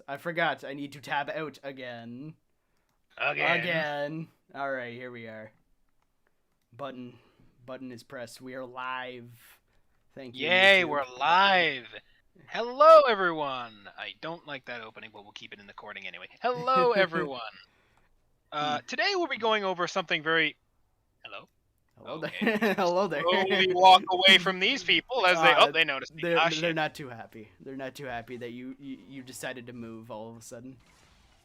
I forgot. I need to tab out again. Again. Again. All right, here we are. Button. Button is pressed. We are live. Thank you, Yay, YouTube. we're live. Hello, everyone. I don't like that opening, but we'll keep it in the recording anyway. Hello, everyone. Today we'll be going over something very... Hello? Hello Okay, we there. Hello there. slowly walk away from these people as they... Oh, they noticed me. They're Ah, they're shit. not too happy. They're not too happy that you decided to move all of a sudden.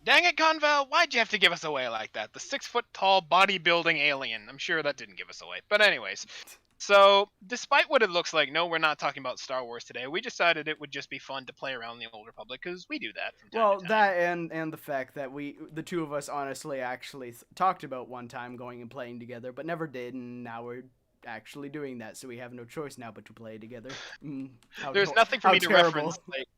Dang it, Conval, why'd you have to give us away like that? The 6-foot-tall bodybuilding alien. I'm sure that didn't give us away. But anyways... So, despite what it looks like, no, we're not talking about Star Wars today. We decided it would just be fun to play around the Old Republic because we do that from time Well, to time. that and the fact that the two of us honestly actually talked about one time going and playing together, but never did, and now we're actually doing that, so we have no choice now but to play together. There's nothing for how me to terrible. reference. Like,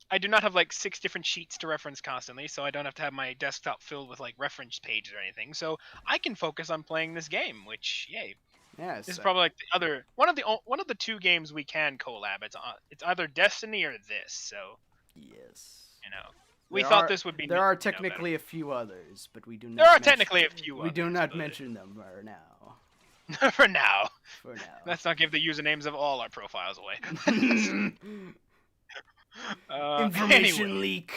I do not have like 6 different sheets to reference constantly, so I don't have to have my desktop filled with like reference pages or anything. So I can focus on playing this game, which yay. Yes. This is probably like the other one of the two games we can collab. It's either Destiny or this. So yes. We thought this would be. There are technically a few others, but we do not. There are technically a few. We others, do not mention them for now. For now. For now. Let's not give the usernames of all our profiles away. Information anyway. leak.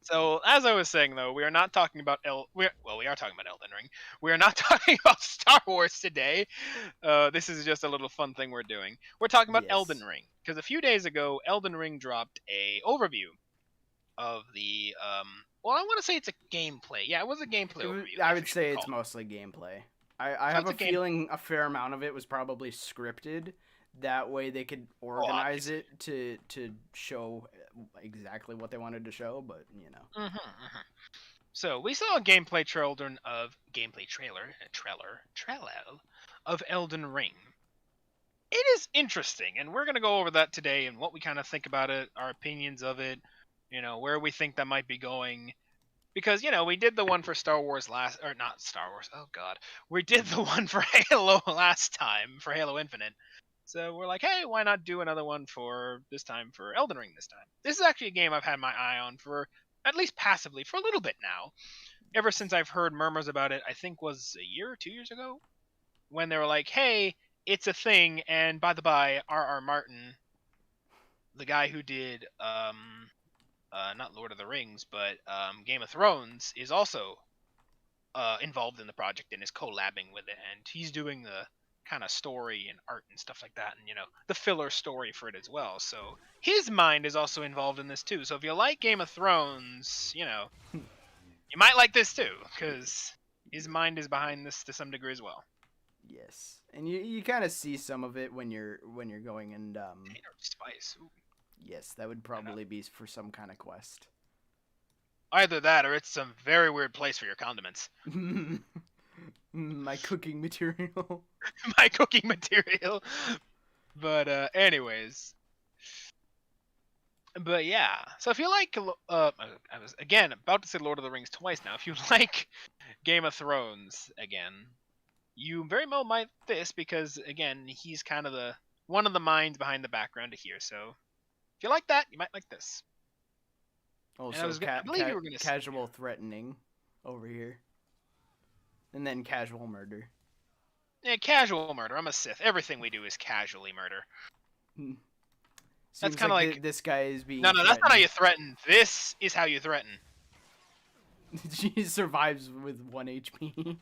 So, as I was saying, though, we are not talking about we are talking about Elden Ring. We are not talking about Star Wars today. This is just a little fun thing we're doing. We're talking about Elden Ring because a few days ago, Elden Ring dropped a overview of the Well, I want to say it's a gameplay. Yeah, it was a gameplay overview. I would say it's mostly gameplay. I have a feeling a fair amount of it was probably scripted. That way they could organize it to show exactly what they wanted to show, but you know. So we saw a gameplay trailer of Elden Ring. It is interesting, and we're gonna go over that today and what we kind of think about it, our opinions of it, where we think that might be going. Because, we did the one for Star Wars not Star Wars, oh god. We did the one for Halo last time, for Halo Infinite. So we're like, hey, why not do another one for Elden Ring this time? This is actually a game I've had my eye on for, at least passively, for a little bit now. Ever since I've heard murmurs about it, I think was a year or 2 years ago, when they were like, hey, it's a thing, and by the by, R.R. Martin, the guy who did, not Lord of the Rings, but Game of Thrones, is also involved in the project and is collabing with it, and he's doing the kind of story and art and stuff like that, and the filler story for it as well. So his mind is also involved in this too. So if you like Game of Thrones, you might like this too, because his mind is behind this to some degree as well. Yes, and you kind of see some of it when you're going and spice. Ooh. Yes, that would probably be for some kind of quest. Either that, or it's some very weird place for your condiments. My cooking material. My cooking material. But anyways. But yeah. So if you like I was again about to say Lord of the Rings twice now. If you like Game of Thrones again, you very well might this, because again, he's kind of one of the minds behind the background to here. So if you like that, you might like this. Also, I believe you were gonna casual threatening over here. And then casual murder. Yeah, casual murder. I'm a Sith. Everything we do is casually murder. That's kind of like this guy is being. No, that's not how you threaten. This is how you threaten. She survives with 1 HP.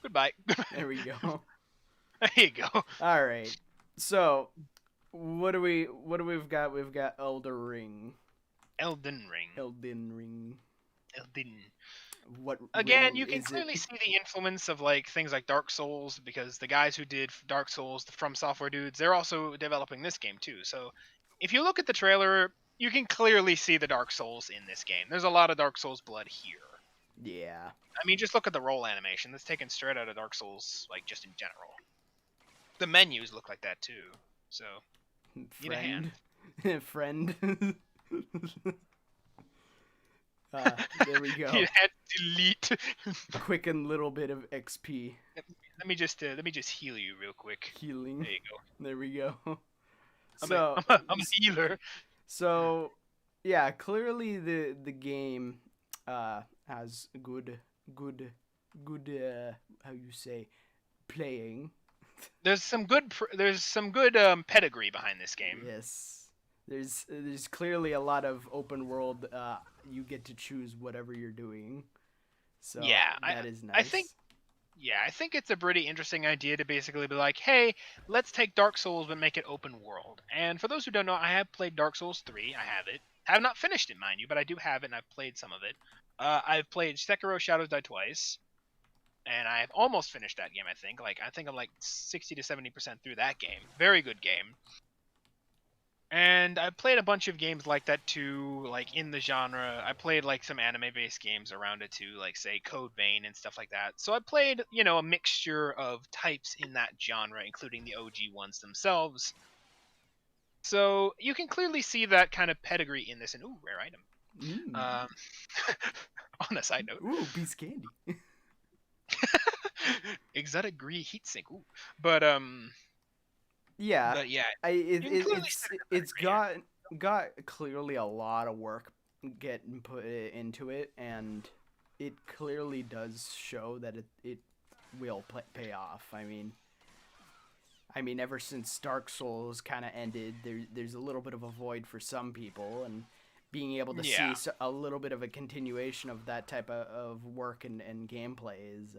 Goodbye. There we go. There you go. All right. So, what do we've got? We've got Elden Ring. Elden Ring. What again, you can clearly see the influence of like things like Dark Souls, because the guys who did Dark Souls, the From Software dudes, they're also developing this game too. So if you look at the trailer, you can clearly see the Dark Souls in this game. There's a lot of Dark Souls blood here. Yeah. I mean, just look at the roll animation. That's taken straight out of Dark Souls, like just in general. The menus look like that too. So need a hand. Friend. There we go. You had delete. Quicken little bit of XP. Let me just heal you real quick. Healing. There you go. There we go. I'm a healer. So, yeah, clearly the game has good good how you say playing. There's some good pedigree behind this game. Yes. There's clearly a lot of open world you get to choose whatever you're doing. So Yeah, that is I think nice. I think it's a pretty interesting idea to basically be like, hey, let's take Dark Souls but make it open world. And for those who don't know, I have played Dark Souls 3. I have it. Have not finished it, mind you, but I do have it and I've played some of it. I've played Sekiro Shadows Die Twice, and I've almost finished that game, I think. I think I'm like 60 to 70% through that game. Very good game. And I played a bunch of games like that too, like in the genre. I played like some anime-based games around it too, like say Code Vein and stuff like that. So I played, a mixture of types in that genre, including the OG ones themselves. So you can clearly see that kind of pedigree in this. And ooh, rare item. Mm. Um, on a side note, Ooh, piece of candy. exotic green heatsink. Ooh, but Yeah, but yeah, I it, you can it clearly it's see the it's pedigree here. got clearly a lot of work getting put into it, and it clearly does show that it will pay off. I mean, ever since Dark Souls kind of ended, there's a little bit of a void for some people, and being able to Yeah. see a little bit of a continuation of that type of work and gameplay is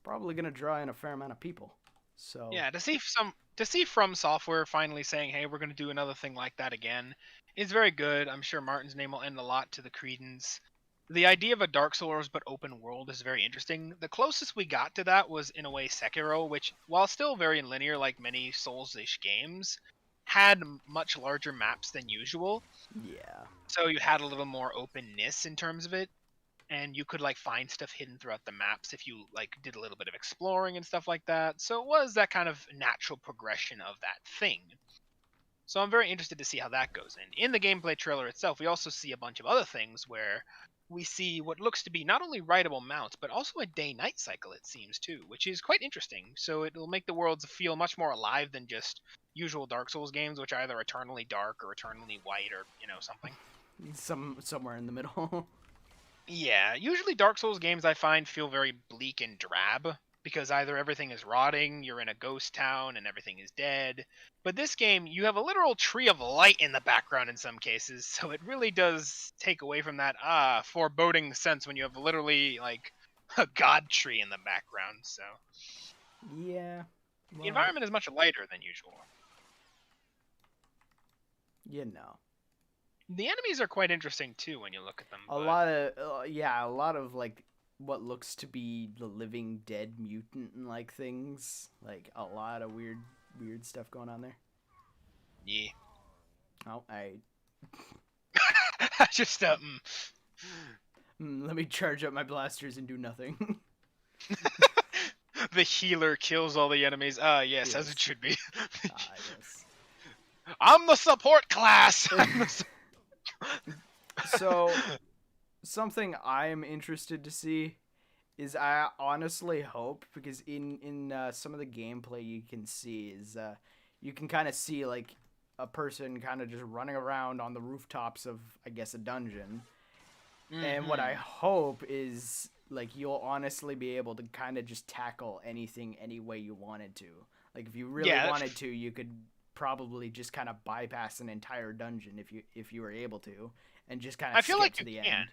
probably gonna draw in a fair amount of people. So Yeah, to see From Software finally saying, "Hey, we're going to do another thing like that again," is very good. I'm sure Martin's name will end a lot to the credence. The idea of a Dark Souls but open world is very interesting. The closest we got to that was in a way Sekiro, which, while still very linear like many Souls-ish games, had much larger maps than usual. yeah. So you had a little more openness in terms of it, and you could like find stuff hidden throughout the maps if you like did a little bit of exploring and stuff like that. So it was that kind of natural progression of that thing. So I'm very interested to see how that goes. And in the gameplay trailer itself, we also see a bunch of other things where we see what looks to be not only rideable mounts, but also a day-night cycle, it seems too, which is quite interesting. So it'll make the worlds feel much more alive than just usual Dark Souls games, which are either eternally dark or eternally white or, something. Somewhere in the middle. Yeah, usually Dark Souls games I find feel very bleak and drab because either everything is rotting, you're in a ghost town, and everything is dead. But this game, you have a literal tree of light in the background in some cases, so it really does take away from that foreboding sense when you have literally like a god tree in the background. So Yeah. the Well, environment is much lighter than usual. you know. The enemies are quite interesting too when you look at them, A but lot of yeah, a lot of like what looks to be the living dead mutant like things. Like a lot of weird stuff going on there. yeah. Oh, I Just let me charge up my blasters and do nothing. the healer kills all the enemies. Ah, yes, as it Yes. should be. Ah, yes. I'm the support class. So, something I'm interested to see is I honestly hope because in some of the gameplay you can see is you can kind of see like a person kind of just running around on the rooftops of I guess a dungeon. And what I hmm hope is like you'll honestly be able to kind of just tackle anything any way you wanted to. Like if you really Yeah, wanted to, you could probably just kind of bypass an entire dungeon if you were able to and just kind of I feel skip like to you the can. end.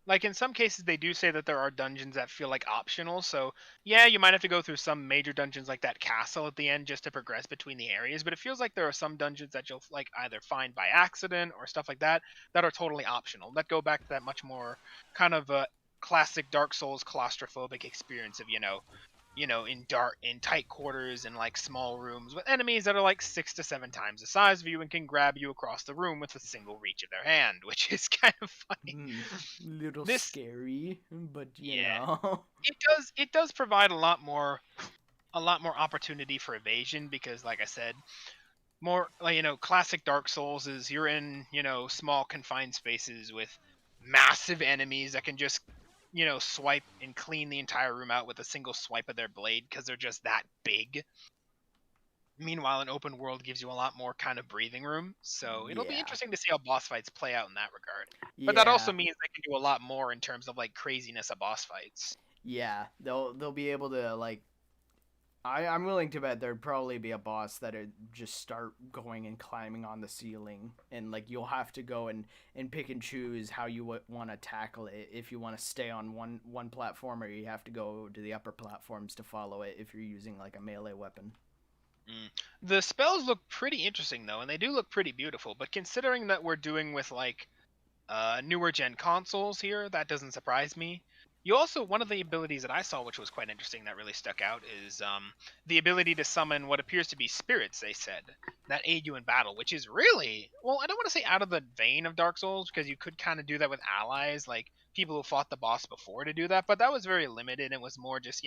Like in some cases, they do say that there are dungeons that feel like optional. So yeah, you might have to go through some major dungeons like that castle at the end just to progress between the areas. But it feels like there are some dungeons that you'll like either find by accident or stuff like that that are totally optional. That go back to that much more kind of classic Dark Souls claustrophobic experience of in tight quarters and like small rooms with enemies that are like 6 to 7 times the size of you and can grab you across the room with a single reach of their hand, which is kind of funny. Little This scary, but you Yeah, know. it does provide a lot more opportunity for evasion because like I said, more like classic Dark Souls is you're in small confined spaces with massive enemies that can just swipe and clean the entire room out with a single swipe of their blade because they're just that big. Meanwhile, an open world gives you a lot more kind of breathing room, so it'll be Yeah. interesting to see how boss fights play out in that regard. But that also Yeah. means they can do a lot more in terms of like craziness of boss fights. Yeah. They'll be able to like I'm willing to bet there'd probably be a boss that'd just start going and climbing on the ceiling, and like you'll have to go and pick and choose how you want to tackle it. If you want to stay on one platform, or you have to go to the upper platforms to follow it if you're using like a melee weapon. The spells look pretty interesting though, and they do look pretty beautiful. But considering that we're doing with like newer gen consoles here, that doesn't surprise me. You also, one of the abilities that I saw, which was quite interesting, that really stuck out, is the ability to summon what appears to be spirits. They said that aid you in battle, which is really, well, I don't want to say out of the vein of Dark Souls, because you could kind of do that with allies, like people who fought the boss before to do that, but that was very limited. It was more just,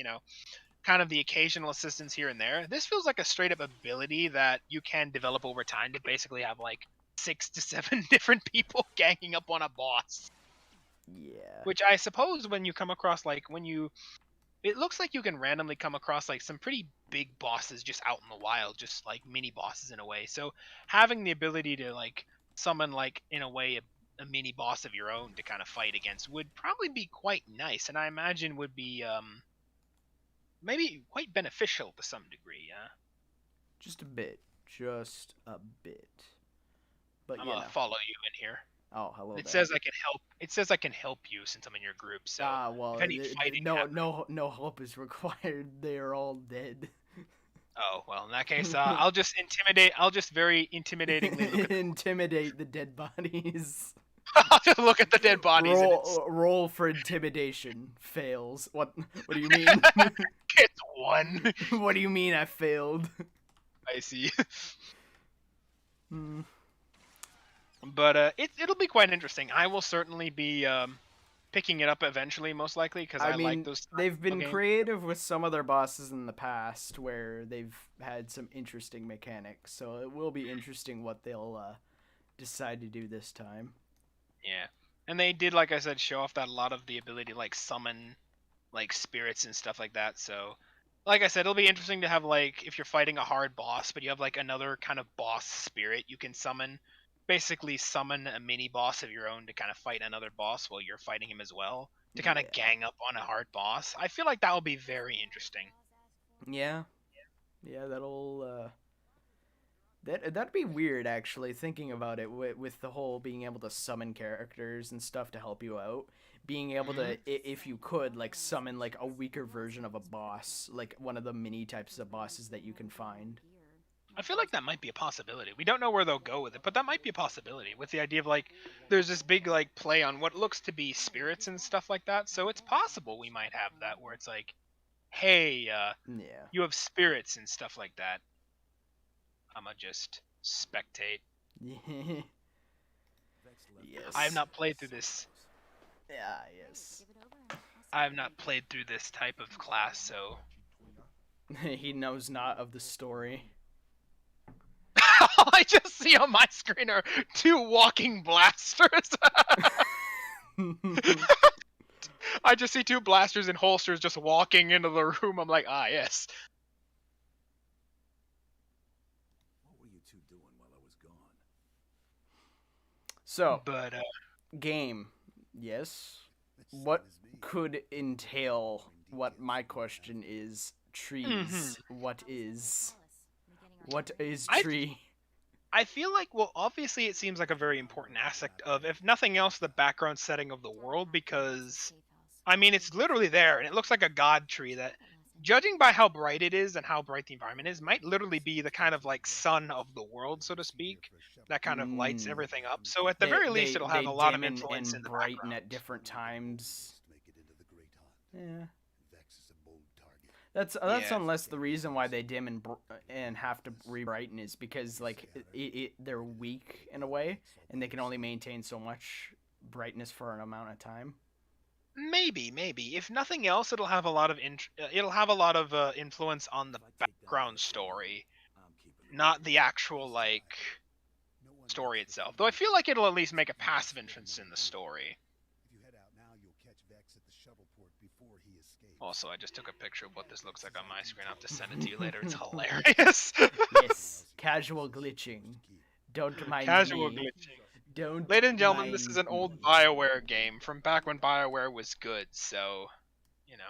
kind of the occasional assistance here and there. This feels like a straight up ability that you can develop over time to basically have like 6 to 7 different people ganging up on a boss. Yeah. Which I suppose when you come across like it looks like you can randomly come across like some pretty big bosses just out in the wild, just like mini bosses in a way. So having the ability to like summon like in a way a mini boss of your own to kind of fight against would probably be quite nice, and I imagine would be maybe quite beneficial to some degree. Yeah, Just a bit. Just a bit. But I'm you gonna know. follow you in here. Oh, hello It there. says I can help. It says I can help you since I'm in your group. So Well, if any fighting no, happens, no help is required. They are all dead. oh well, in that case, I'll just intimidate. I'll just very intimidatingly look at. Intimidate the dead bodies. I'll just look at the dead bodies and Roll for intimidation. Fails. What? What do you mean? it's one. What do you mean I failed? I see. Hmm. But it'll be quite interesting. I will certainly be picking it up eventually, most likely, because I I like mean, those they've been games. creative with some of their bosses in the past where they've had some interesting mechanics. So it will be interesting what they'll decide to do this time. Yeah, and they did, like I said, show off that a lot of the ability to like summon like spirits and stuff like that. So, like I said, it'll be interesting to have like if you're fighting a hard boss, but you have like another kind of boss spirit you can summon. Basically, summon a mini boss of your own to kind of fight another boss while you're fighting him as well. To kind of Yeah. gang up on a hard boss. I feel like that will be very interesting. Yeah. Yeah, that'd be weird actually thinking about it with the whole being able to summon characters and stuff to help you out. Being able to if you could like summon like a weaker version of a boss, like one of the mini types of bosses that you can find. I feel like that might be a possibility. We don't know where they'll go with it, but that might be a possibility with the idea of like there's this big like play on what looks to be spirits and stuff like that. So it's possible we might have that where it's like, hey, Yeah. you have spirits and stuff like that. I'ma just spectate. Yes. I have not played through this. Yeah, yes. I have not played through this type of class, so He knows not of the story. all I just see on my screen are two walking blasters. I just see two blasters in holsters just walking into the room. I'm like, ah, yes. What were you two doing while I was gone? So, But game. Yes. What could entail what my question is trees? What is tree? I feel like, well, obviously it seems like a very important aspect of, if nothing else, the background setting of the world, because, I mean, it's literally there, and it looks like a god tree that, judging by how bright it is and how bright the environment is, might literally be the kind of, like, sun of the world, so to speak, that kind of lights everything up. So at the very least, it'll have a lot of influence in the brighten background. at different times. Make it into the Great Hunt. Yeah. Vex is a bold target. That's Yeah. unless the reason why they dim and have to re-brighten is because like they're weak in a way and they can only maintain so much brightness for an amount of time. Maybe. If nothing else, it'll have a lot of influence on the background story, I'm keeping not the actual like No one story knows itself. the Though I truth. feel like it'll at least make a passive entrance in the story. If you head out now, you'll catch Vex at the shovel port before before he escapes. Also, I just took a picture of what this looks like on my screen. I'll have to send it to you later. It's hilarious. Yes, casual glitching. Don't mind Casual me. glitching. Don't Ladies and gentlemen, this mind is an old me. BioWare game from back when BioWare was good, so, you know.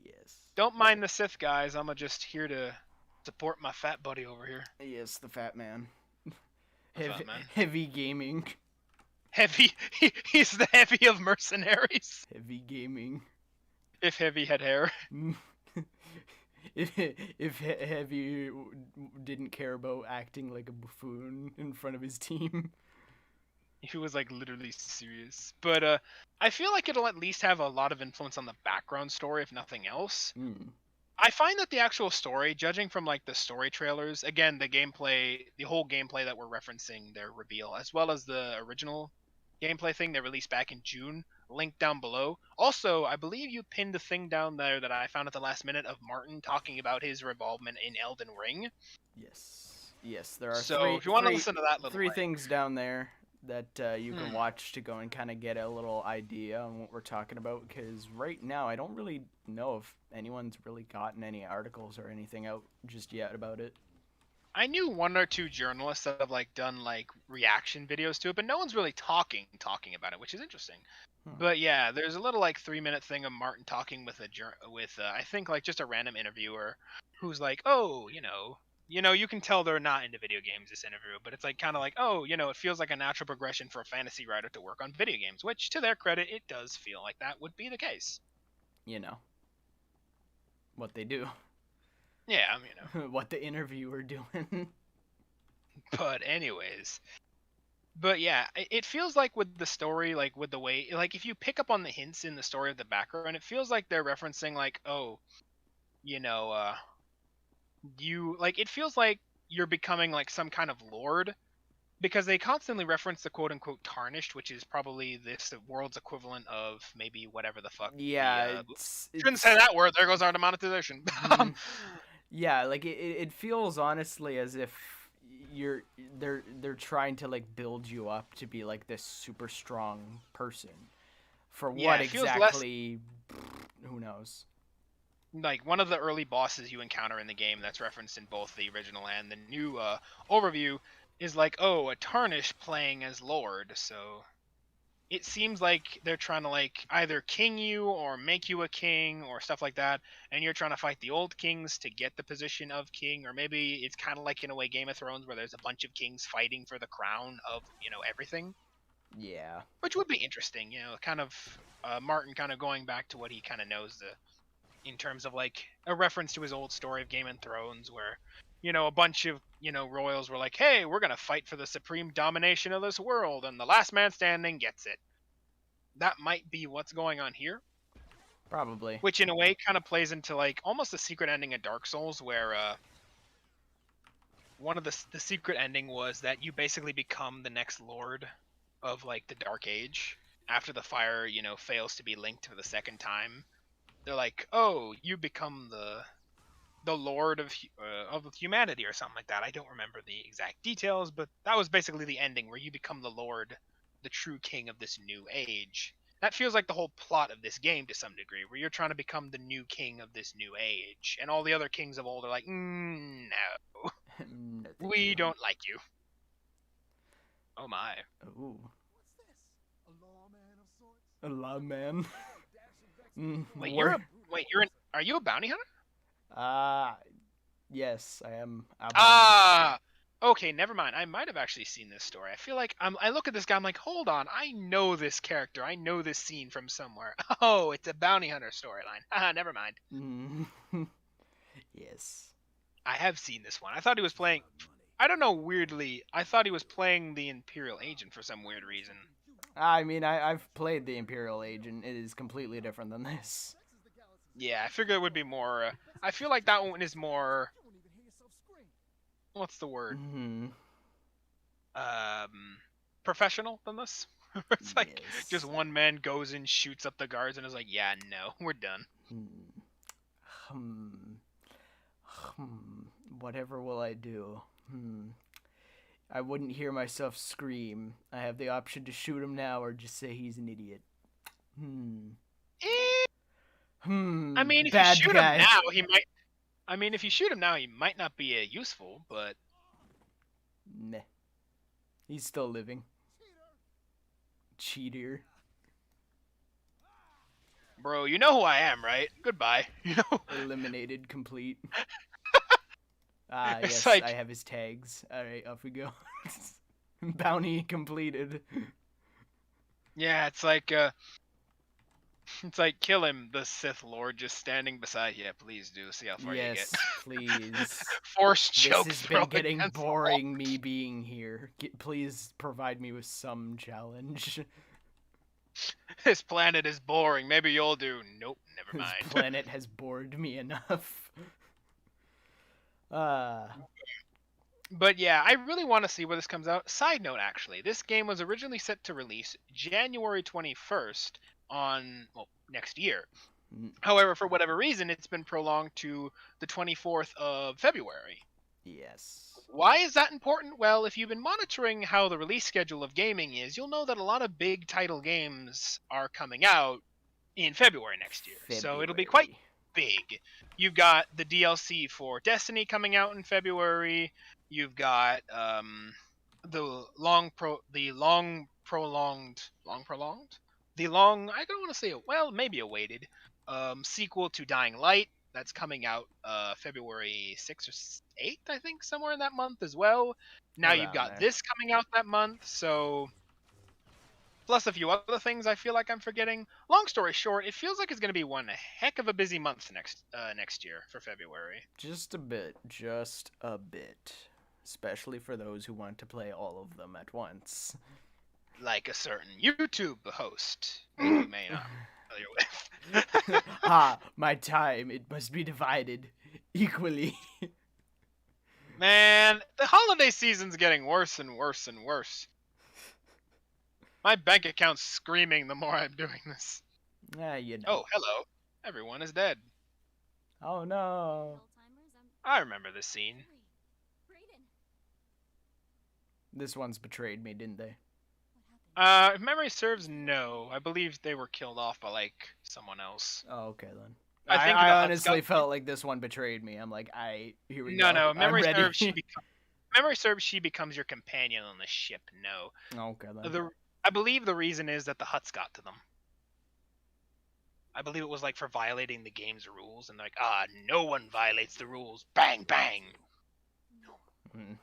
Yes. Don't mind the Sith, guys. I'm just here to support my fat buddy over here. Yes, the fat man. Fat man. Heavy gaming. Heavy. He's the heavy of mercenaries. Heavy gaming. If Heavy had hair. if Heavy didn't care about acting like a buffoon in front of his team. He was like literally serious. But I feel like it'll at least have a lot of influence on the background story, if nothing else. I find that the actual story, judging from like the story trailers, again, the gameplay, the whole gameplay that we're referencing, their reveal, as well as the original gameplay thing they released back in June, linked down below. Also, I believe you pinned a thing down there that I found at the last minute of Martin talking about his involvement in Elden Ring. Yes, there are so if you want to listen to that little three things down there that you can watch to go and kind of get a little idea on what we're talking about, because right now I don't really know if anyone's really gotten any articles or anything out just yet about it. I knew one or two journalists that have like done like reaction videos to it, but no one's really talking about it, which is interesting. But yeah, there's a little like 3-minute thing of Martin talking with I think like just a random interviewer who's like, oh, you can tell they're not into video games, this interview, but it's like kind of like, oh, it feels like a natural progression for a fantasy writer to work on video games, which to their credit, it does feel like that would be the case. What they do. Yeah, what the interviewer doing. But anyways. But yeah, it feels like with the story, like with the way, like if you pick up on the hints in the story of the background, it feels like they're referencing like, oh, it feels like you're becoming like some kind of lord, because they constantly reference the quote unquote tarnished, which is probably this world's equivalent of maybe whatever the fuck. Yeah, shouldn't say that word. There goes our demonetization. Yeah, like it feels honestly as if they're trying to like build you up to be like this super strong person. For what exactly? Who knows? Like one of the early bosses you encounter in the game that's referenced in both the original and the new overview is like, oh, a tarnished playing as Lord. So it seems like they're trying to like either king you or make you a king or stuff like that, and you're trying to fight the old kings to get the position of king, or maybe it's kind of like in a way Game of Thrones where there's a bunch of kings fighting for the crown of everything. Yeah, which would be interesting. Kind of Martin kind of going back to what he kind of knows in terms of like a reference to his old story of Game of Thrones, where a bunch of royals were like, hey, we're gonna fight for the supreme domination of this world, and the last man standing gets it. That might be what's going on here, probably, which in a way kind of plays into like almost the secret ending of Dark Souls, where one of the secret ending was that you basically become the next lord of like the Dark Age after the fire fails to be linked for the second time. They're like, oh, you become the lord of humanity or something like that. I don't remember the exact details, but that was basically the ending, where you become the lord, the true king of this new age. That feels like the whole plot of this game to some degree, where you're trying to become the new king of this new age, and all the other kings of old are like, no, we don't like you. Oh my. Ooh. What's this? A lawman of sorts? A lawman. Are you a bounty hunter? Yes, I am. Okay, never mind. I might have actually seen this story. I feel like I look at this guy, I'm like, hold on, I know this character. I know this scene from somewhere. Oh, it's a bounty hunter storyline. Haha, never mind. Yes. I have seen this one. I thought he was playing, I don't know, weirdly, I thought he was playing the Imperial Agent for some weird reason. I mean, I've played the Imperial Agent. It is completely different than this. Yeah, I figured it would be more, I feel like that one is more, what's the word? Professional than this. It's like just one man goes and shoots up the guards and is like, yeah, no, we're done. Whatever will I do? I wouldn't hear myself scream. I have the option to shoot him now or just say he's an idiot. I mean, if you Bad shoot guy. him now, he might. I mean, if you shoot him now, he might not be useful, but Meh. He's still living. Cheater. bro, you know who I am, right? Goodbye. You know. Eliminated. Complete. Ah, It's yes, like- I have his tags. Alright, off we go. Bounty completed. Yeah, it's like kill him, the Sith Lord, just standing beside. Yeah, please do. See how far you Yes, get. please. Force choke. This has throw been getting against the wall. boring, me being here. Please provide me with some challenge. This planet is boring. Maybe you'll do. Nope, never This mind. planet has bored me enough. But yeah, I really want to see where this comes out. Side note, actually, this game was originally set to release January 21st on, well, next year. Mm. However, for whatever reason, it's been prolonged to the 24th of February. Yes. Why is that important? Well, if you've been monitoring how the release schedule of gaming is, you'll know that a lot of big title games are coming out in February next year. So it'll be quite big. You've got the DLC for Destiny coming out in February. You've got the long I don't want to say it, well, maybe awaited sequel to Dying Light that's coming out February 6th or 8th, I think, somewhere in that month as well. Now you've Around got there. this coming out that month, so plus a few other things I feel like I'm forgetting. Long story short, it feels like it's going to be one heck of a busy month next year for February. Just a bit. Just a bit. Especially for those who want to play all of them at once. Like a certain YouTube host that you may not be familiar with. Ha! My time, it must be divided equally. Man, the holiday season's getting worse and worse and worse. My bank account's screaming the more I'm doing this. You know. Oh, hello. Everyone is dead. Oh no. I remember this scene. This one's betrayed me, didn't they? If memory serves, no. I believe they were killed off by, like, someone else. Oh, okay then. I think I the Huts honestly got- felt like this one betrayed me. I'm like, here we No, go. no. I'm Memory ready. serves, she becomes your companion on the ship. No. Okay then. I believe the reason is that the Huts got to them. I believe it was like for violating the game's rules, and like, no one violates the rules. Bang, bang. Mm.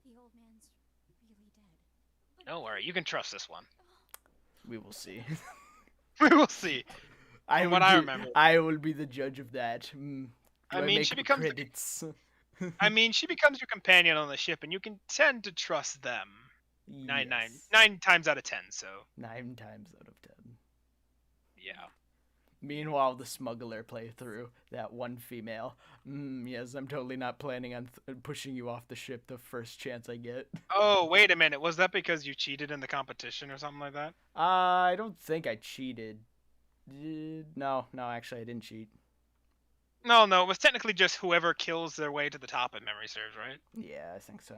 The old man's really dead. Don't worry, you can trust this one. We will see. We will see. From what I remember. I will be the judge of that. I mean, she becomes the- credits. I mean, she becomes your companion on the ship, and you can tend to trust them. Nine times out of 10. So 9 times out of 10. yeah. Meanwhile, the smuggler playthrough, that one female. Yes, I'm totally not planning on pushing you off the ship the first chance I get. Oh, wait a minute. Was that because you cheated in the competition or something like that? I don't think I cheated. No, actually, I didn't cheat. No, it was technically just whoever kills their way to the top, if memory serves, right? Yeah, I think so.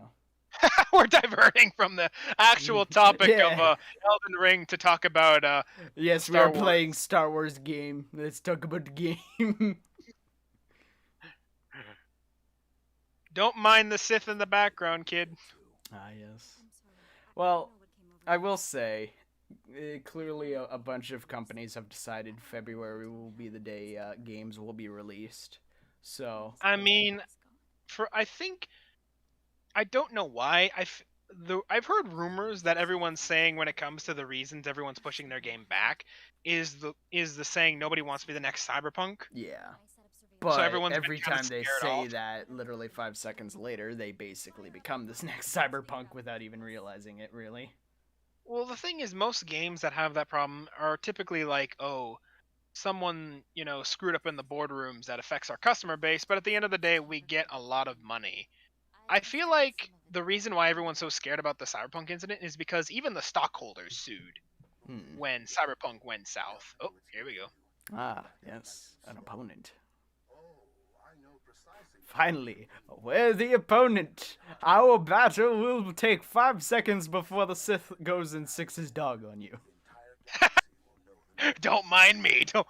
We're diverting from the actual topic Yeah. of Elden Ring to talk about Yes, Star we are playing Star Wars game. Let's talk about the game. Don't mind the Sith in the background, kid. Yes. Well, I will say, clearly a bunch of companies have decided February will be the day games will be released. So, I mean, I don't know why. I've heard rumors that everyone's saying when it comes to the reasons everyone's pushing their game back is the saying nobody wants to be the next Cyberpunk. yeah. But everyone's been every kinda time they scared say off. that, literally 5 seconds later, they basically become this next Cyberpunk without even realizing it, really. Well, the thing is, most games that have that problem are typically like, oh, someone, screwed up in the boardrooms that affects our customer base, but at the end of the day, we get a lot of money. I feel like the reason why everyone's so scared about the Cyberpunk incident is because even the stockholders sued when Cyberpunk went south. Oh, here we go. Ah, yes, an opponent. Finally, a worthy opponent. Our battle will take 5 seconds before the Sith goes and sicks his dog on you. Don't mind me. Don't.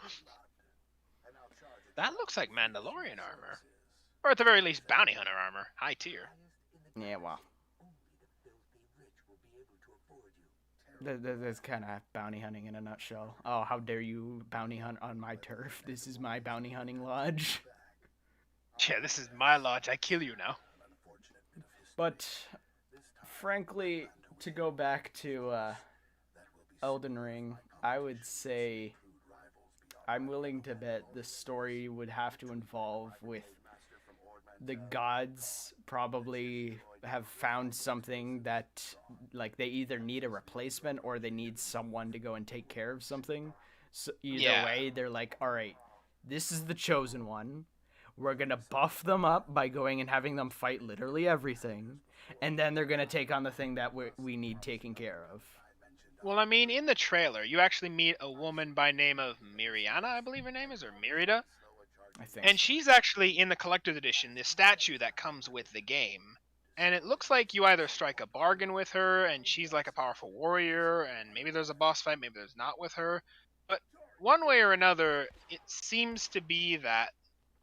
That looks like Mandalorian armor. Or at the very least, bounty hunter armor. High tier. Yeah, well. That's kind of bounty hunting in a nutshell. Oh, how dare you bounty hunt on my turf? This is my bounty hunting lodge. Yeah, this is my lodge. I kill you now. But, frankly, to go back to Elden Ring, I would say I'm willing to bet the story would have to involve with the gods probably have found something that, like, they either need a replacement or they need someone to go and take care of something. So either way, they're like, all right, this is the chosen one. We're going to buff them up by going and having them fight literally everything. And then they're going to take on the thing that we need taken care of. Well, I mean, in the trailer, you actually meet a woman by name of Miriana, I believe her name is, or Merida. I think. And she's actually in the collector's edition, the statue that comes with the game. And it looks like you either strike a bargain with her, and she's like a powerful warrior, and maybe there's a boss fight, maybe there's not with her. But one way or another, it seems to be that,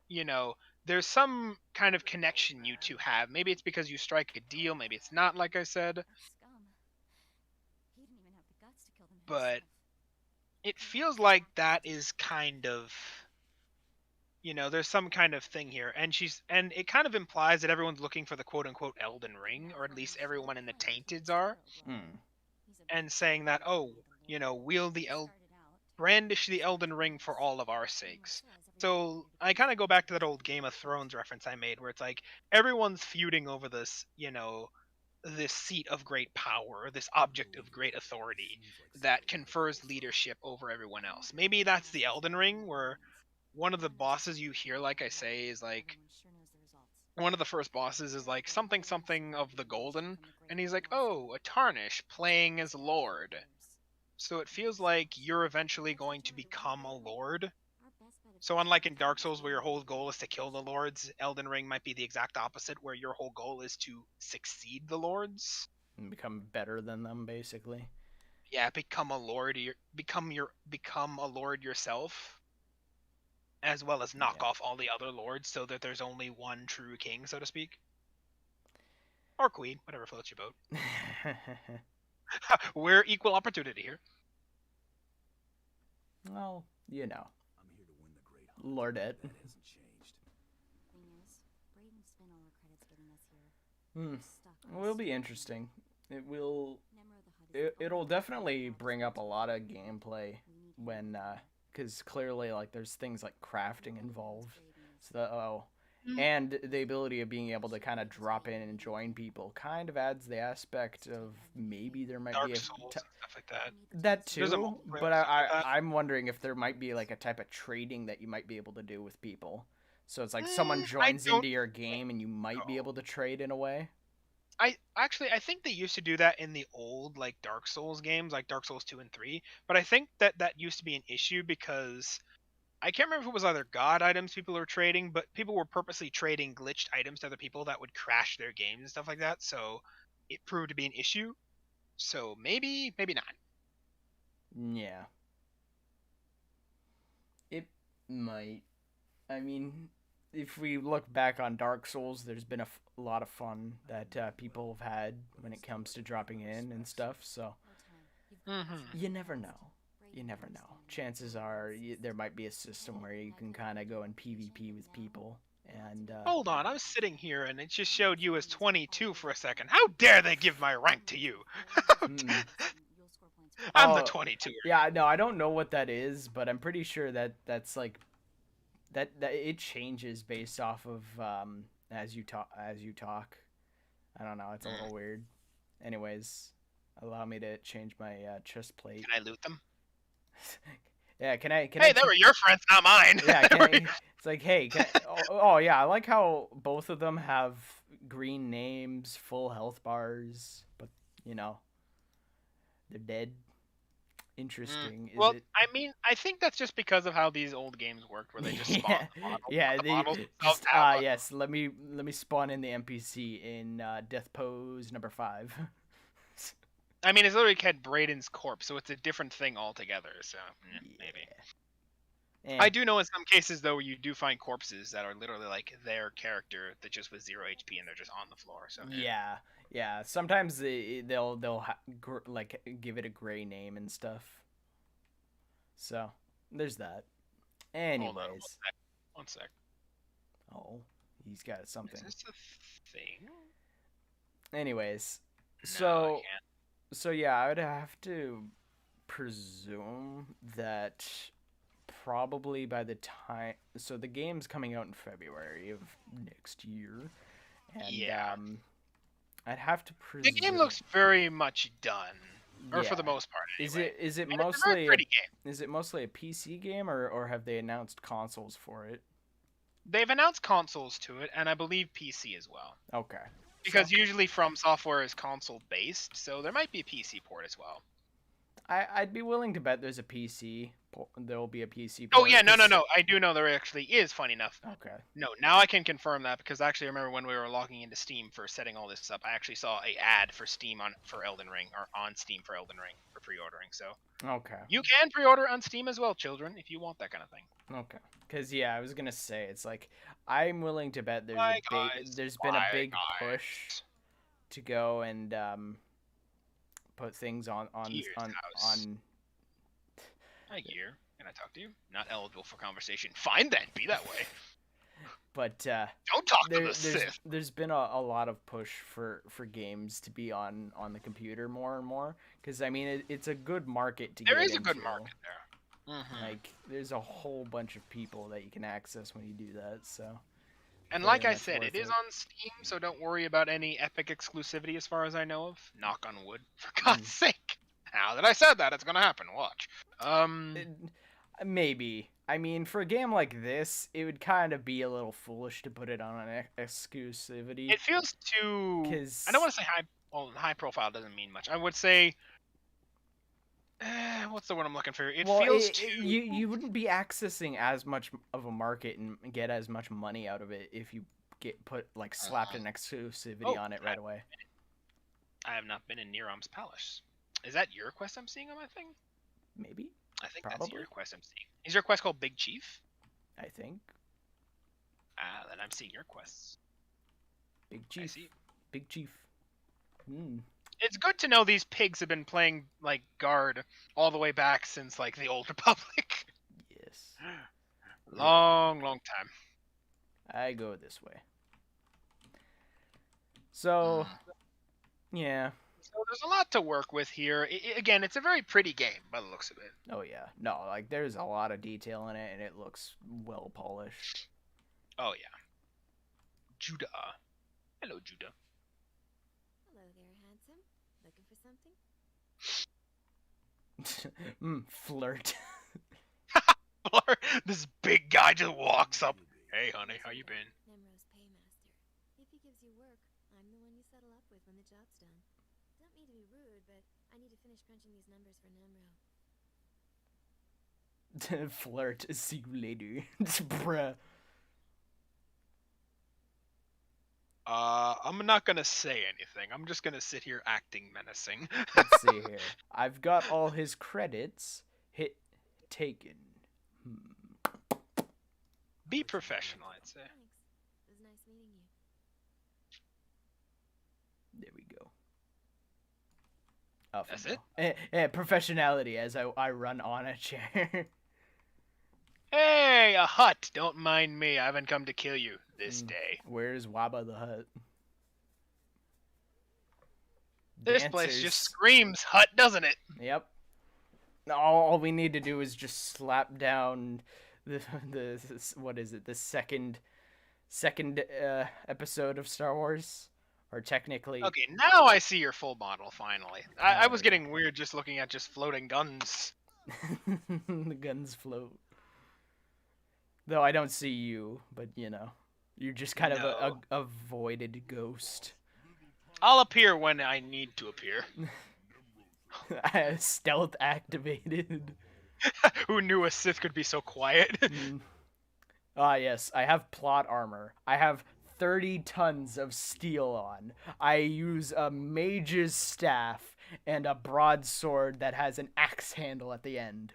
you know, there's some kind of connection you two have. Maybe it's because you strike a deal, maybe it's not, like I said. But it feels like that is kind of, you know, there's some kind of thing here, and it kind of implies that everyone's looking for the quote-unquote Elden Ring, or at least everyone in the Tainteds are, and saying that, oh, you know, brandish the Elden Ring for all of our sakes. So I kind of go back to that old Game of Thrones reference I made, where it's like everyone's feuding over this, you know, this seat of great power, this object of great authority that confers leadership over everyone else. Maybe that's the Elden Ring, where one of the bosses you hear, like I say, is like, one of the first bosses is like something of the golden, and he's like, oh, a tarnish playing as lord. So it feels like you're eventually going to become a lord. So unlike in Dark Souls, where your whole goal is to kill the lords, Elden Ring might be the exact opposite, where your whole goal is to succeed the lords and become better than them, basically. Yeah, become a lord. Become a lord yourself, as well as knock off all the other lords, so that there's only one true king, so to speak, or queen, whatever floats your boat. We're equal opportunity here. Well, you know. Lordette. Well, it'll be interesting. It'll definitely bring up a lot of gameplay when, because clearly, like, there's things like crafting involved. So, and the ability of being able to kind of drop in and join people kind of adds the aspect of maybe there might Dark be Souls, stuff like that. That too, but I'm wondering if there might be like a type of trading that you might be able to do with people. So it's like someone joins into your game and you might be able to trade in a way. I think they used to do that in the old like Dark Souls games, like Dark Souls 2 and 3, but I think that used to be an issue because I can't remember if it was either god items people were trading, but people were purposely trading glitched items to other people that would crash their games and stuff like that, so it proved to be an issue. So maybe not. Yeah. It might. I mean, if we look back on Dark Souls, there's been a lot of fun that people have had when it comes to dropping in and stuff, so you never know. You never know. Chances are there might be a system where you can kind of go in PvP with people. And hold on, I was sitting here and it just showed you as 22 for a second. How dare they give my rank to you? I'm the 22. Yeah, no, I don't know what that is, but I'm pretty sure that's like that it changes based off of as you talk. I don't know. It's a little weird. Anyways, allow me to change my chest plate. Can I loot them? Yeah, can I? Hey, they were your friends, not mine. Yeah, it's like, hey, oh yeah, I like how both of them have green names, full health bars, but you know, they're dead. Interesting. Well, I mean, I think that's just because of how these old games worked, where they just spawn. Yes. Let me spawn in the NPC in Death Pose number 5. I mean, it's literally had Brayden's corpse, so it's a different thing altogether. So maybe. I do know in some cases though you do find corpses that are literally like their character that just was 0 HP and they're just on the floor. So Yeah. Sometimes they'll like give it a gray name and stuff. So there's that. Anyways, hold on, one sec. Oh, he's got something. Is this a thing? Anyways, No, so yeah, I would have to presume that probably by the time, so the game's coming out in February of next year, and I'd have to presume the game looks very much done, or for the most part. Anyway. Is it and mostly it's a very pretty game. Is it mostly a PC game, or have they announced consoles for it? They've announced consoles to it, and I believe PC as well. Okay. Because usually From Software is console based, so there might be a PC port as well. I'd be willing to bet there's a PC. There'll be a PC Oh port. yeah, no. I do know there actually is. Funny enough. Okay. No, now I can confirm that because actually I remember when we were logging into Steam for setting all this up, I actually saw a ad for Steam for Elden Ring, or on Steam for Elden Ring for pre-ordering. So okay, you can pre-order on Steam as well, children, if you want that kind of thing. Okay. Because yeah, I was gonna say it's like I'm willing to bet there's been a big push to go and put things on. Hi, Gear. Can I talk to you? Not eligible for conversation. Fine then, be that way. But don't talk to the Sith. There's been a lot of push for games to be on the computer more and more. Because I mean, it's a good market to get into. There is a good market there. Mm-hmm. Like, there's a whole bunch of people that you can access when you do that. So. And like I said, it is on Steam, so don't worry about any Epic exclusivity as far as I know of. Knock on wood, for God's sake. Now that I said that, it's gonna happen. Watch. Maybe. I mean, for a game like this, it would kind of be a little foolish to put it on an exclusivity. It feels too... I don't want to say high... Well, high profile doesn't mean much. I would say... what's the word I'm looking for? It feels too... You wouldn't be accessing as much of a market and get as much money out of it if you slapped an exclusivity on it right away. I have not been in Neram's Palace. Is that your quest I'm seeing on my thing? Maybe. I think that's your quest I'm seeing. Is your quest called Big Chief? I think. Then I'm seeing your quests. Big Chief. I see. Big Chief. It's good to know these pigs have been playing like guard all the way back since like the Old Republic. Yes. Long time. I go this way. So, yeah. So there's a lot to work with here. Again, it's a very pretty game by the looks of it. Oh yeah. No, like there's a lot of detail in it and it looks well polished. Oh yeah. Judah. Hello, Judah. Hello there, handsome. Looking for something? Flirt. This big guy just walks up. Hey, honey, how you been? Nemro's paymaster. If he gives you work, I'm the one you settle up with when the job's done. Don't mean to be rude, but I need to finish crunching these numbers for Nemro. Flirt. See you later. Bruh. I'm not gonna say anything. I'm just gonna sit here acting menacing. Let's see here. I've got all his credits. Taken. Be professional, I'd say. Thanks. It was nice meeting you. There we go. Oh, that's it? Professionality as I run on a chair. Hey, a hut! Don't mind me. I haven't come to kill you this day. Where's Wabba the Hutt? This place just screams hut, doesn't it? Yep. All we need to do is just slap down the what is it? The second episode of Star Wars, or technically. Okay, now I see your full model finally. I was getting weird just looking at just floating guns. The guns float. Though I don't see you, but you know, you're just kind of a voided ghost. I'll appear when I need to appear. Stealth activated. Who knew a Sith could be so quiet? Yes, I have plot armor. I have 30 tons of steel on. I use a mage's staff and a broadsword that has an axe handle at the end.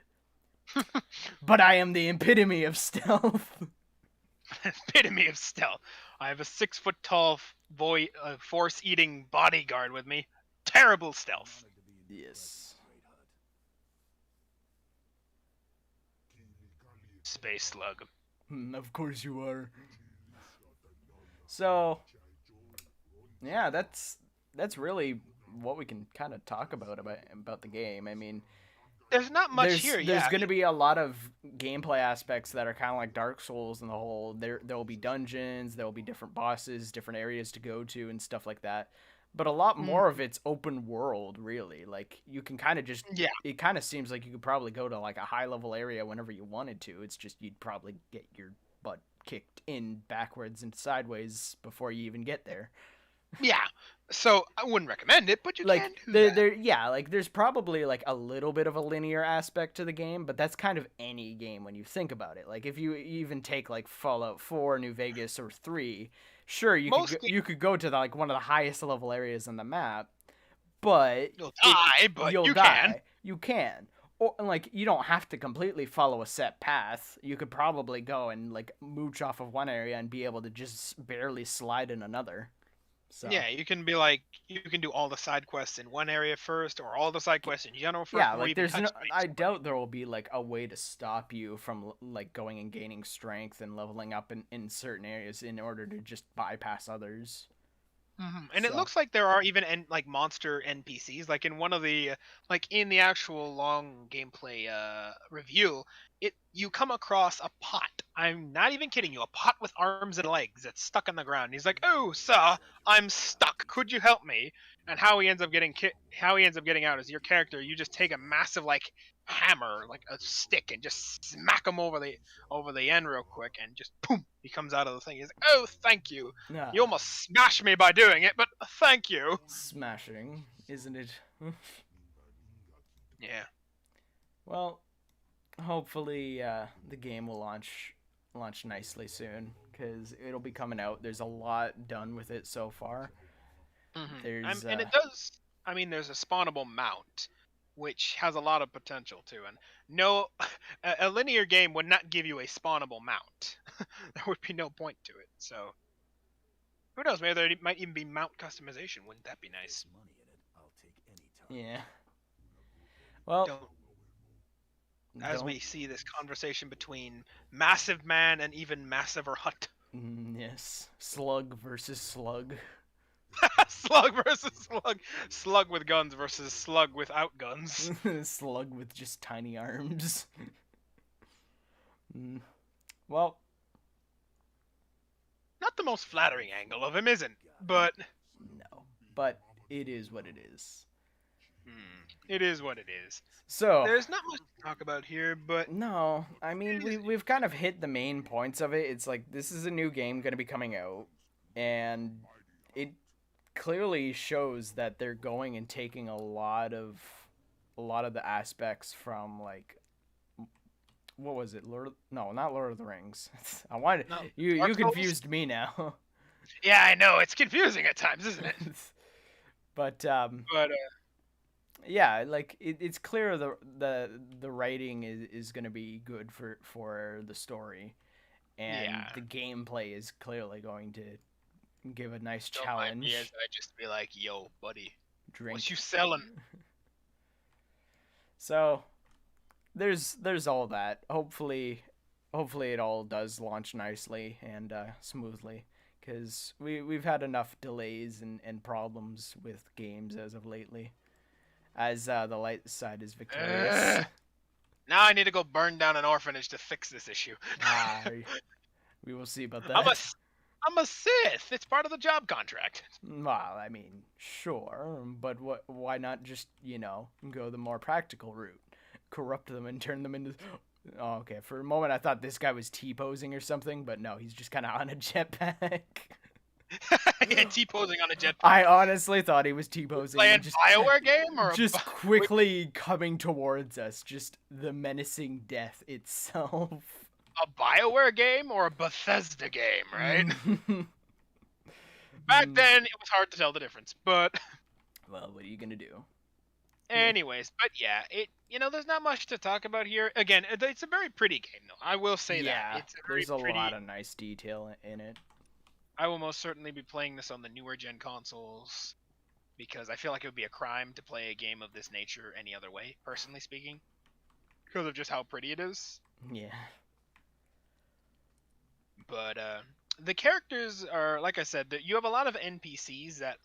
But I am the epitome of stealth. Epitome of stealth. I have a 6-foot-tall force-eating bodyguard with me. Terrible stealth. Yes. Space slug. Of course you are. So, yeah, that's really what we can kind of talk about the game. I mean, there's not much here. There's going to be a lot of gameplay aspects that are kind of like Dark Souls in the whole. There'll be dungeons, there'll be different bosses, different areas to go to, and stuff like that. But a lot more of it's open world, really. Like, you can kind of just... Yeah. It kind of seems like you could probably go to, like, a high-level area whenever you wanted to. It's just you'd probably get your butt kicked in backwards and sideways before you even get there. Yeah. So, I wouldn't recommend it, but you like, can do that. Yeah, like, there's probably, like, a little bit of a linear aspect to the game, but that's kind of any game when you think about it. Like, if you even take, like, Fallout 4, New Vegas, or 3... Sure, you could go to like one of the highest level areas on the map, but you'll die. You can, or like you don't have to completely follow a set path. You could probably go and like mooch off of one area and be able to just barely slide in another. So. Yeah, you can be like, you can do all the side quests in one area first, or all the side quests in general first. Yeah, like there's no. I doubt there will be like a way to stop you from like going and gaining strength and leveling up in certain areas in order to just bypass others. And it looks like there are even like monster NPCs. Like in one of the like in the actual long gameplay review, you come across a pot. I'm not even kidding you. A pot with arms and legs that's stuck on the ground. He's like, "Oh, sir, I'm stuck. Could you help me?" And how he ends up getting out is your character. You just take a massive like hammer, like a stick, and just smack him over the end real quick, and just boom, he comes out of the thing. He's like, "Oh, thank you. Yeah. You almost smashed me by doing it, but thank you." Smashing, isn't it? Yeah. Well, hopefully the game will launch nicely soon, because it'll be coming out. There's a lot done with it so far. And it does. I mean, there's a spawnable mount, which has a lot of potential too. And no, a linear game would not give you a spawnable mount. There would be no point to it. So, who knows? Maybe there might even be mount customization. Wouldn't that be nice? Yeah. Well, as we see this conversation between Massive Man and even Massiver Hut. Yes. Slug versus slug. Slug versus slug. Slug with guns versus slug without guns. Slug with just tiny arms. Well, not the most flattering angle of him, isn't? But no. But it is what it is. It is what it is. So there's not much to talk about here, but no, I mean we've kind of hit the main points of it. It's like this is a new game going to be coming out, and it clearly shows that they're going and taking a lot of the aspects from like what was it? Not Lord of the Rings. I wanted you confused me now. Yeah, I know it's confusing at times, isn't it? But yeah, like it's clear the writing is going to be good for the story, and the gameplay is clearly going to give a nice challenge. I just be like, "Yo, buddy, drink. What you selling?" So there's all that. Hopefully it all does launch nicely and smoothly, because we've had enough delays and problems with games as of lately. As the light side is victorious. Now I need to go burn down an orphanage to fix this issue. We will see about that. I'm a Sith. It's part of the job contract. Well, I mean, sure, but why not just, go the more practical route? Corrupt them and turn them into... Oh, okay, for a moment I thought this guy was T-posing or something, but no, he's just kind of on a jetpack. Yeah, T-posing on a jetpack. I honestly thought he was T-posing. Playing BioWare game? Or just quickly coming towards us, just the menacing death itself. A BioWare game or a Bethesda game, right? Back then, it was hard to tell the difference, but... Well, what are you gonna do? Anyways, but yeah, there's not much to talk about here. Again, it's a very pretty game, though. I will say that. Yeah, It's a very there's a pretty. lot of nice detail in it. I will most certainly be playing this on the newer gen consoles because I feel like it would be a crime to play a game of this nature any other way, personally speaking, because of just how pretty it is. Yeah. But the characters are, like I said, that you have a lot of NPCs that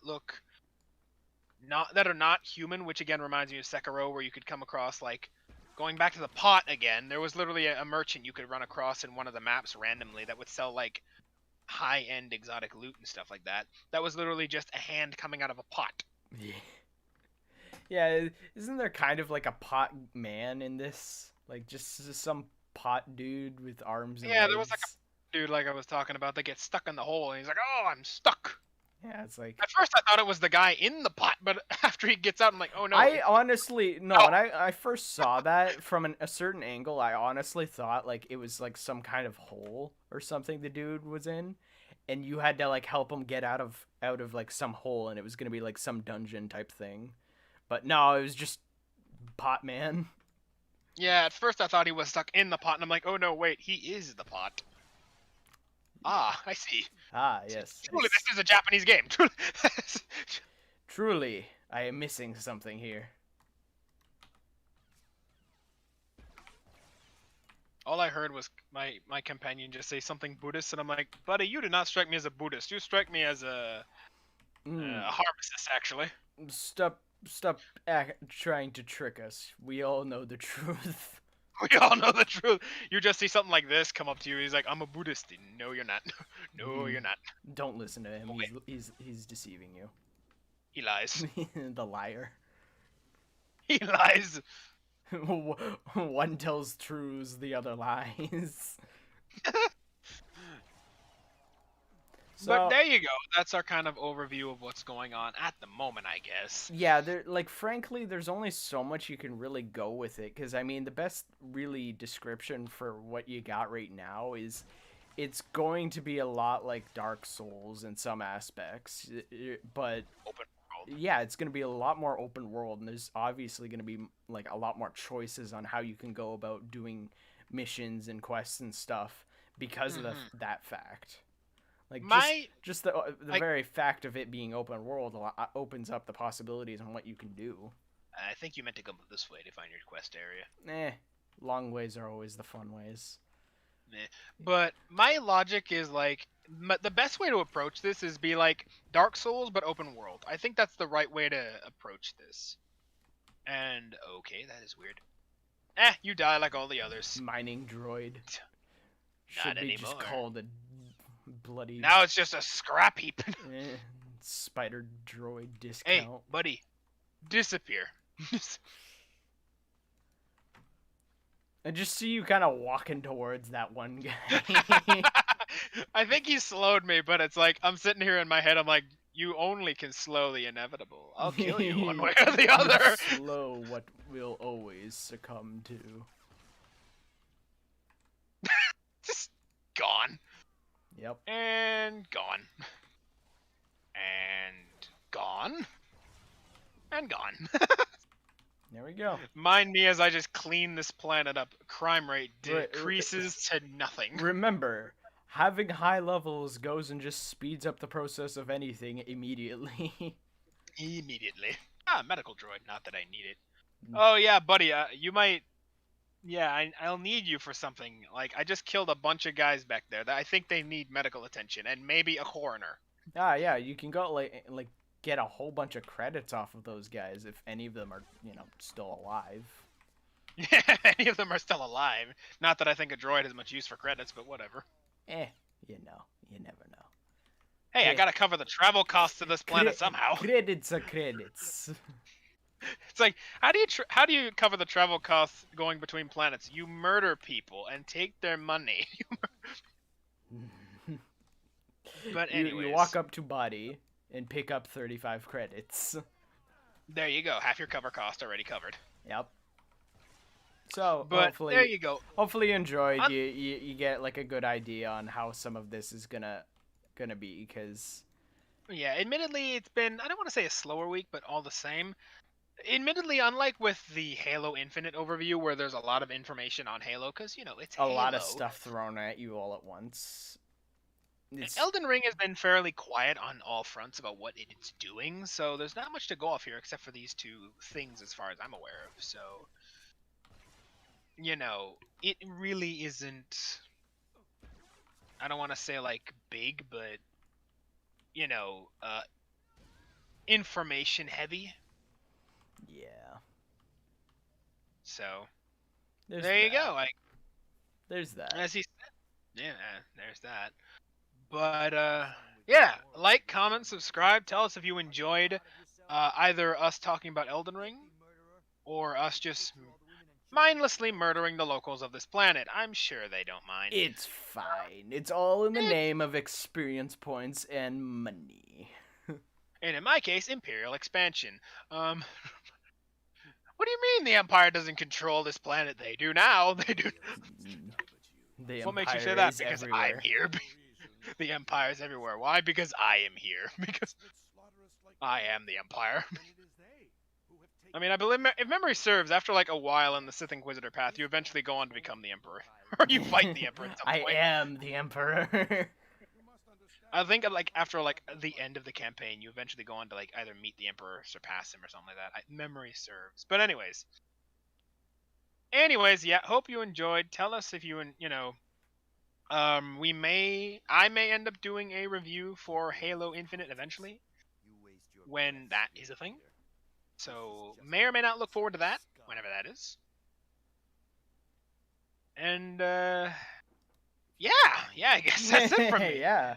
are not human, which again reminds me of Sekiro, where you could come across, like, going back to the pot again. There was literally a merchant you could run across in one of the maps randomly that would sell like high-end exotic loot and stuff like that. That was literally just a hand coming out of a pot. Yeah. Yeah, isn't there kind of like a pot man in this? Like just some pot dude with arms and legs? There was like a dude like I was talking about that gets stuck in the hole and he's like, "Oh, I'm stuck." Yeah, it's like at first I thought it was the guy in the pot, but after he gets out, I'm like, "Oh no." I honestly when I first saw that from a certain angle, I honestly thought like it was like some kind of hole or something the dude was in, and you had to like help him get out of like some hole, and it was gonna be like some dungeon type thing. But no, it was just pot man. Yeah, at first I thought he was stuck in the pot, and I'm like, oh no, wait, he is the pot. Ah, I see. Ah, yes. Truly, this is a Japanese game. Truly, I am missing something here. All I heard was my companion just say something Buddhist, and I'm like, buddy, you do not strike me as a Buddhist. You strike me as a harmicist, actually. Stop trying to trick us. We all know the truth. We all know the truth. You just see something like this come up to you. He's like, I'm a Buddhist. No, you're not. No, you're not. Don't listen to him. He's deceiving you. He lies. The liar. He lies. One tells truths, the other lies. But there you go. That's our kind of overview of what's going on at the moment, I guess. Yeah, frankly, there's only so much you can really go with it. Because, I mean, the best really description for what you got right now is it's going to be a lot like Dark Souls in some aspects. But, open world. Yeah, it's going to be a lot more open world. And there's obviously going to be, like, a lot more choices on how you can go about doing missions and quests and stuff because of that fact. Like just the very fact of it being open world opens up the possibilities on what you can do. I think you meant to go this way to find your quest area. Long ways are always the fun ways. But my logic is like the best way to approach this is be like Dark Souls but open world. I think that's the right way to approach this. And okay, that is weird. You die like all the others. Mining droid. Not Should be anymore. just called a bloody. Now it's just a scrap heap. Spider droid discount. Hey, buddy, disappear. I just see you kind of walking towards that one guy. I think he slowed me, but it's like I'm sitting here in my head. I'm like, you only can slow the inevitable. I'll kill you one way or the other. Slow what will always succumb to. Just gone. Yep. And gone. And gone. And gone. There we go. Mind me as I just clean this planet up. Crime rate decreases to nothing. Remember, having high levels goes and just speeds up the process of anything immediately. Immediately. Medical droid. Not that I need it. Oh, yeah, buddy. You might... Yeah, I'll need you for something. Like, I just killed a bunch of guys back there that I think they need medical attention, and maybe a coroner. Yeah, you can go, like get a whole bunch of credits off of those guys if any of them are, still alive. Yeah, any of them are still alive. Not that I think a droid has much use for credits, but whatever. You never know. Hey, I gotta cover the travel costs of this planet somehow. Credits are credits. It's like, how do you cover the travel costs going between planets? You murder people and take their money. But anyways, you walk up to body and pick up 35 credits. There you go. Half your cover cost already covered. Yep. So, but hopefully, there you go. Hopefully you enjoyed. You get like a good idea on how some of this is gonna be, because yeah, admittedly it's been, I don't want to say a slower week, but all the same. Admittedly, unlike with the Halo Infinite overview, where there's a lot of information on Halo, because it's A Halo. lot of stuff thrown at you all at once. Elden Ring has been fairly quiet on all fronts about what it's doing, so there's not much to go off here except for these two things, as far as I'm aware of. So, it really isn't. I don't want to say like big, but information heavy. Yeah. So There's there you that. go. There's that. As he said, yeah, there's that. But yeah, like, comment, subscribe. Tell us if you enjoyed either us talking about Elden Ring or us just mindlessly murdering the locals of this planet. I'm sure they don't mind. It's fine. It's all in the name of experience points and money. And in my case, Imperial expansion. What do you mean the Empire doesn't control this planet? They do now. They do. What makes you say that? Because I'm here. The Empire's everywhere. Why? Because I am here. Because I am the Empire. I mean, I believe, if memory serves, after like a while in the Sith Inquisitor path, you eventually go on to become the Emperor. Or you fight the Emperor at some point. I am the Emperor. I think like after like the end of the campaign, you eventually go on to like either meet the Emperor, surpass him, or something like that. Memory serves. But anyways, yeah. Hope you enjoyed. Tell us if you I may end up doing a review for Halo Infinite eventually, when that is a thing. So may or may not look forward to that whenever that is. And yeah, I guess that's it from me. Yeah.